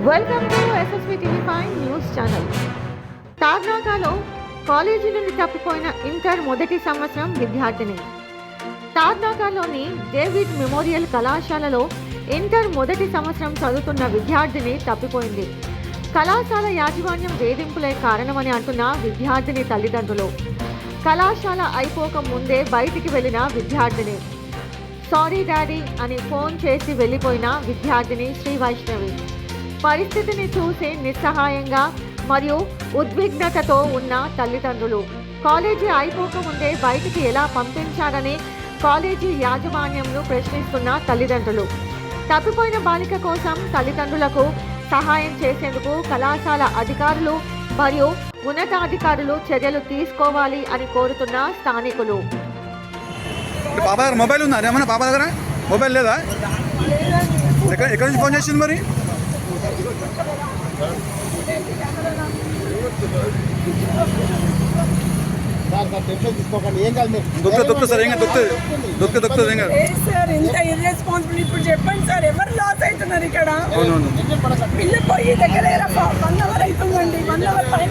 Welcome to SSV TV five news channel. తార్నాకలో college నుండి తప్పిపోయిన ఇంటర్ మొదటి సంవత్సరం విద్యార్థిని. తార్నాకలోని డేవిడ్ మెమోరియల్ కళాశాలలో ఇంటర్ మొదటి సంవత్సరం చదువుతున్న విద్యార్థిని తప్పిపోయింది. కళాశాల యాజమాన్యం వేధింపులే కారణమని అంటున్న విద్యార్థిని తల్లిదండ్రులు. కళాశాల అయిపోక ముందే బయటికి వెళ్లిన విద్యార్థిని. సారీ డాడీ అని ఫోన్ చేసి వెళ్లిపోయిన విద్యార్థిని శ్రీ వైష్ణవి. పరిస్థితిని చూసి నిస్సహాయంగా మరియు ఉద్విగ్నతతో ఉన్న తల్లిదండ్రులు కాలేజీ అయిపోకముందే బయటికి ఎలా పంపించారని కాలేజీ యాజమాన్యంను ప్రశ్నిస్తున్న తల్లిదండ్రులు. తప్పిపోయిన బాలిక కోసం తల్లిదండ్రులకు సహాయం చేసేందుకు కళాశాల అధికారులు మరియు ఉన్నతాధికారులు చర్యలు తీసుకోవాలి అని కోరుతున్న స్థానికులు. పాప దగ్గర మొబైల్ ఉందా? ఏమన్నా పాప దగ్గర మొబైల్ లేదా? ఎక్కడి నుంచి ఫోన్ చేసింది మరి? ఇంత ఇర్రెస్పాన్సిబుల్. ఇప్పుడు చెప్పండి సార్, ఎవరు లాస్ అవుతున్నారు ఇక్కడ? పిల్ల పోయి దగ్గర 1 అవర్ అవుతుందండి, 1 అవర్ పైన.